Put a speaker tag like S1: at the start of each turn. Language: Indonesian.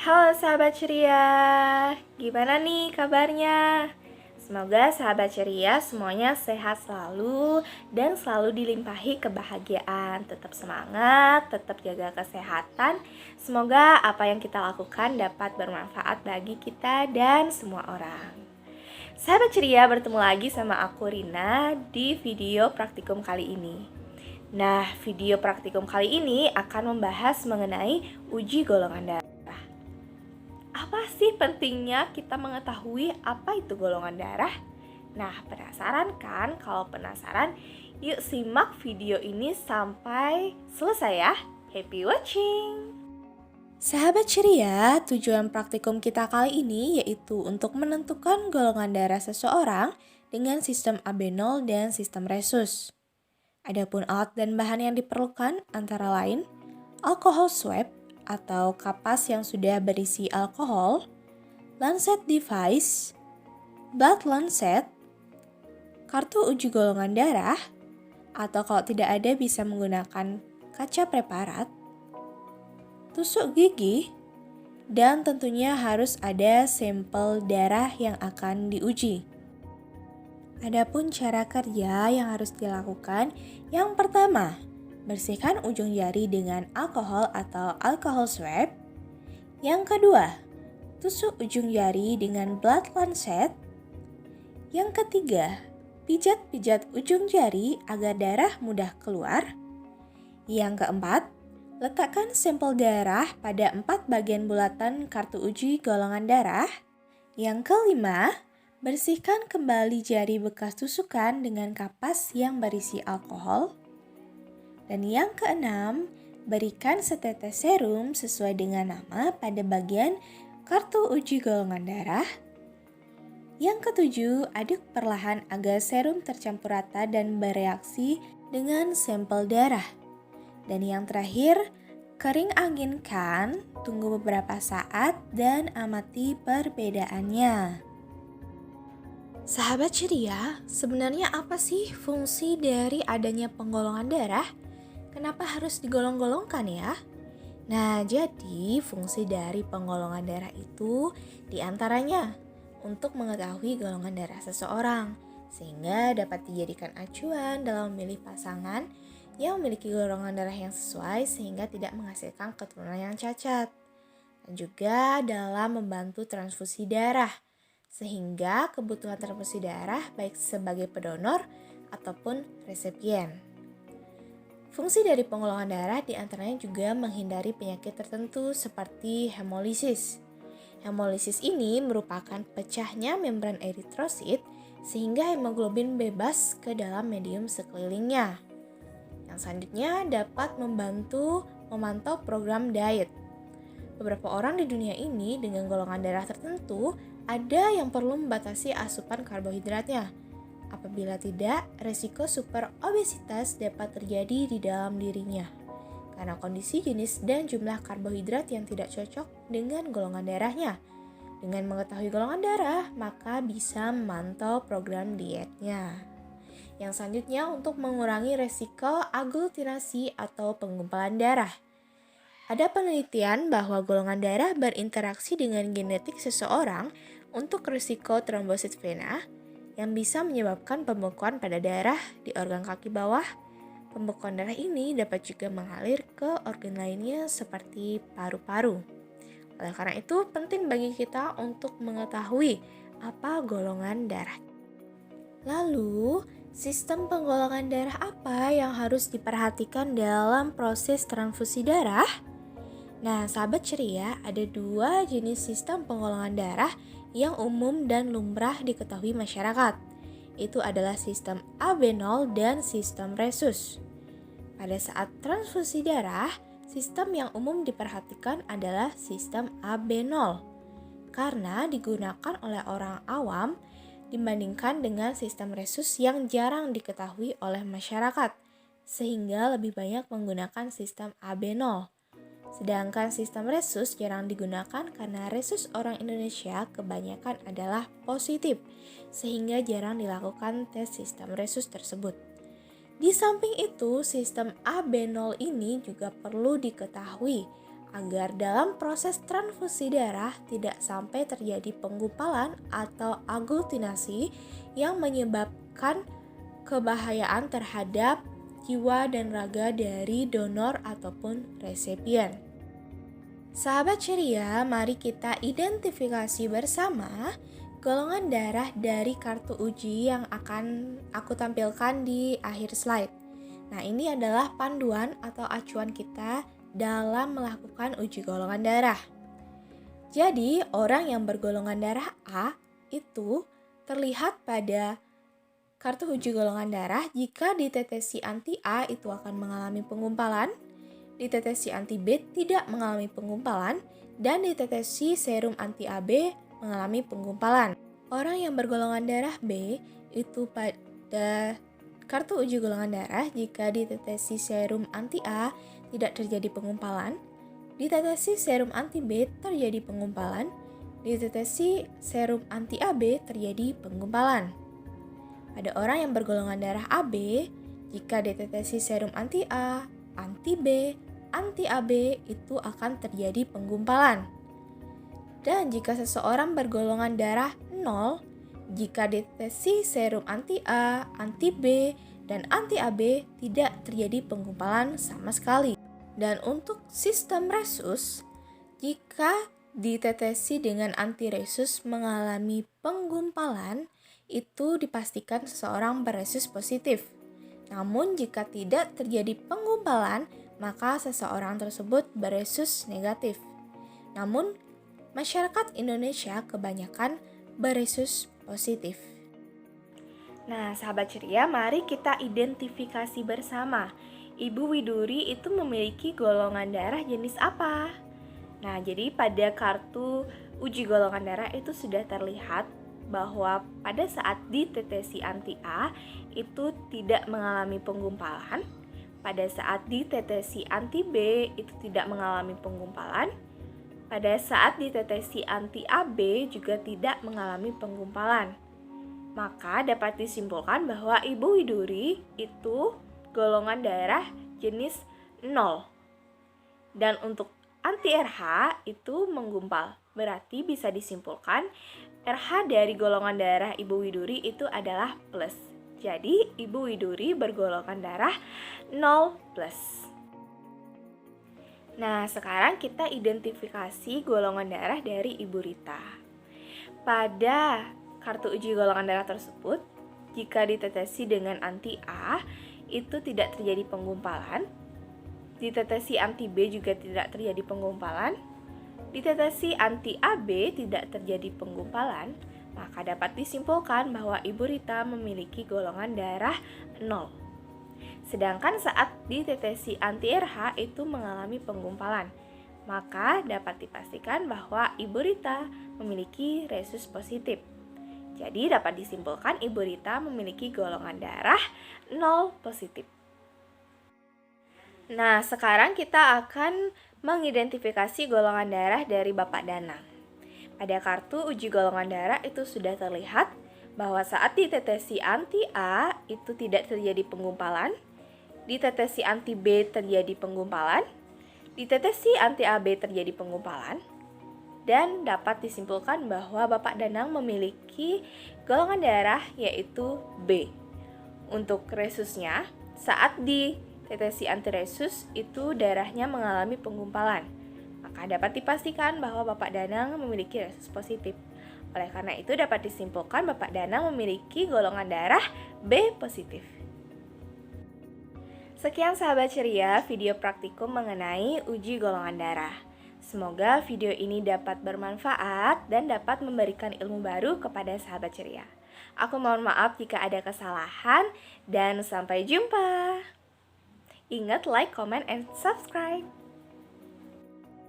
S1: Halo sahabat ceria, gimana nih kabarnya? Semoga sahabat ceria semuanya sehat selalu dan selalu dilimpahi kebahagiaan. Tetap semangat, tetap jaga kesehatan. Semoga apa yang kita lakukan dapat bermanfaat bagi kita dan semua orang. Sahabat ceria, bertemu lagi sama aku Rina di video praktikum kali ini. Nah, video praktikum kali ini akan membahas mengenai uji golongan darah. Apa sih pentingnya kita mengetahui apa itu golongan darah? Nah, penasaran kan? Kalau penasaran, yuk simak video ini sampai selesai ya. Happy watching! Sahabat ceria, tujuan praktikum kita kali ini yaitu untuk menentukan golongan darah seseorang dengan sistem AB0 dan sistem resus. Adapun alat dan bahan yang diperlukan antara lain alkohol swab atau kapas yang sudah berisi alkohol, lancet device, blood lancet, kartu uji golongan darah, atau kalau tidak ada bisa menggunakan kaca preparat, tusuk gigi, dan tentunya harus ada sampel darah yang akan diuji. Adapun cara kerja yang harus dilakukan, yang pertama, bersihkan ujung jari dengan alkohol atau alkohol swab. Yang kedua, tusuk ujung jari dengan blood lancet. Yang ketiga, pijat-pijat ujung jari agar darah mudah keluar. Yang keempat, letakkan sampel darah pada 4 bagian bulatan kartu uji golongan darah. Yang kelima, bersihkan kembali jari bekas tusukan dengan kapas yang berisi alkohol. Dan yang keenam, berikan setetes serum sesuai dengan nama pada bagian kartu uji golongan darah. Yang ketujuh, aduk perlahan agar serum tercampur rata dan bereaksi dengan sampel darah. Dan yang terakhir, kering anginkan, tunggu beberapa saat dan amati perbedaannya. Sahabat ceria, sebenarnya apa sih fungsi dari adanya penggolongan darah? Kenapa harus digolong-golongkan ya? Nah, jadi fungsi dari penggolongan darah itu diantaranya untuk mengetahui golongan darah seseorang, sehingga dapat dijadikan acuan dalam memilih pasangan yang memiliki golongan darah yang sesuai sehingga tidak menghasilkan keturunan yang cacat. Dan juga dalam membantu transfusi darah, sehingga kebutuhan transfusi darah baik sebagai pendonor ataupun resipien. Fungsi dari penggolongan darah diantaranya juga menghindari penyakit tertentu seperti hemolisis. Hemolisis ini merupakan pecahnya membran eritrosit sehingga hemoglobin bebas ke dalam medium sekelilingnya. Yang selanjutnya dapat membantu memantau program diet. Beberapa orang di dunia ini dengan golongan darah tertentu ada yang perlu membatasi asupan karbohidratnya. Apabila tidak, resiko super obesitas dapat terjadi di dalam dirinya karena kondisi jenis dan jumlah karbohidrat yang tidak cocok dengan golongan darahnya. Dengan mengetahui golongan darah, maka bisa memantau program dietnya. Yang selanjutnya untuk mengurangi resiko aglutinasi atau penggumpalan darah. Ada penelitian bahwa golongan darah berinteraksi dengan genetik seseorang untuk risiko trombosit vena yang bisa menyebabkan pembekuan pada darah di organ kaki bawah. Pembekuan darah ini dapat juga mengalir ke organ lainnya seperti paru-paru. Oleh karena itu, penting bagi kita untuk mengetahui apa golongan darah. Lalu, sistem penggolongan darah apa yang harus diperhatikan dalam proses transfusi darah? Nah, sahabat ceria, ada 2 jenis sistem penggolongan darah yang umum dan lumrah diketahui masyarakat. Itu adalah sistem AB0 dan sistem resus. Pada saat transfusi darah, sistem yang umum diperhatikan adalah sistem AB0 karena digunakan oleh orang awam dibandingkan dengan sistem resus yang jarang diketahui oleh masyarakat, sehingga lebih banyak menggunakan sistem AB0. Sedangkan sistem resus jarang digunakan karena resus orang Indonesia kebanyakan adalah positif, sehingga jarang dilakukan tes sistem resus tersebut. Di samping itu, sistem AB0 ini juga perlu diketahui agar dalam proses transfusi darah tidak sampai terjadi penggumpalan atau aglutinasi yang menyebabkan kebahayaan terhadap jiwa dan raga dari donor ataupun resipien. Sahabat ceria, mari kita identifikasi bersama golongan darah dari kartu uji yang akan aku tampilkan di akhir slide. Nah, ini adalah panduan atau acuan kita dalam melakukan uji golongan darah. Jadi, orang yang bergolongan darah A itu terlihat pada kartu uji golongan darah jika ditetesi anti A itu akan mengalami penggumpalan, ditetesi anti B tidak mengalami penggumpalan, dan ditetesi serum anti AB mengalami penggumpalan. Orang yang bergolongan darah B itu pada kartu uji golongan darah jika ditetesi serum anti A tidak terjadi penggumpalan, ditetesi serum anti B terjadi penggumpalan, ditetesi serum anti AB terjadi penggumpalan. Pada orang yang bergolongan darah AB, jika ditetesi serum anti A, anti B, anti AB itu akan terjadi penggumpalan. Dan jika seseorang bergolongan darah 0, jika ditetesi serum anti A, anti B, dan anti AB tidak terjadi penggumpalan sama sekali. Dan untuk sistem resus, jika ditetesi dengan anti resus mengalami penggumpalan, itu dipastikan seseorang beresus positif. Namun jika tidak terjadi penggumpalan, maka seseorang tersebut beresus negatif. Namun masyarakat Indonesia kebanyakan beresus positif. Nah, sahabat ceria, mari kita identifikasi bersama. Ibu Widuri itu memiliki golongan darah jenis apa? Nah, jadi pada kartu uji golongan darah itu sudah terlihat bahwa pada saat ditetesi anti A itu tidak mengalami penggumpalan, pada saat ditetesi anti B itu tidak mengalami penggumpalan, pada saat ditetesi anti AB juga tidak mengalami penggumpalan. Maka dapat disimpulkan bahwa Ibu Widuri itu golongan darah jenis 0. Dan untuk anti RH itu menggumpal. Berarti bisa disimpulkan RH dari golongan darah Ibu Widuri itu adalah plus. Jadi Ibu Widuri bergolongan darah 0+. Nah, sekarang kita identifikasi golongan darah dari Ibu Rita. Pada kartu uji golongan darah tersebut, jika ditetesi dengan anti A, itu tidak terjadi penggumpalan. Ditetesi anti B juga tidak terjadi penggumpalan. Ditetesi anti AB tidak terjadi penggumpalan, maka dapat disimpulkan bahwa Ibu Rita memiliki golongan darah 0. Sedangkan saat ditetesi anti RH itu mengalami penggumpalan, maka dapat dipastikan bahwa Ibu Rita memiliki resus positif. Jadi dapat disimpulkan Ibu Rita memiliki golongan darah 0 positif. Nah, sekarang kita akan mengidentifikasi golongan darah dari Bapak Danang. Pada kartu uji golongan darah itu sudah terlihat bahwa saat ditetesi anti A itu tidak terjadi penggumpalan, ditetesi anti B terjadi penggumpalan, ditetesi anti AB terjadi penggumpalan, dan dapat disimpulkan bahwa Bapak Danang memiliki golongan darah yaitu B. Untuk resusnya, saat ditetesi antiresus itu darahnya mengalami penggumpalan. Maka dapat dipastikan bahwa Bapak Danang memiliki resus positif. Oleh karena itu dapat disimpulkan Bapak Danang memiliki golongan darah B positif. Sekian sahabat ceria video praktikum mengenai uji golongan darah. Semoga video ini dapat bermanfaat dan dapat memberikan ilmu baru kepada sahabat ceria. Aku mohon maaf jika ada kesalahan dan sampai jumpa. Ingat like, comment, and subscribe.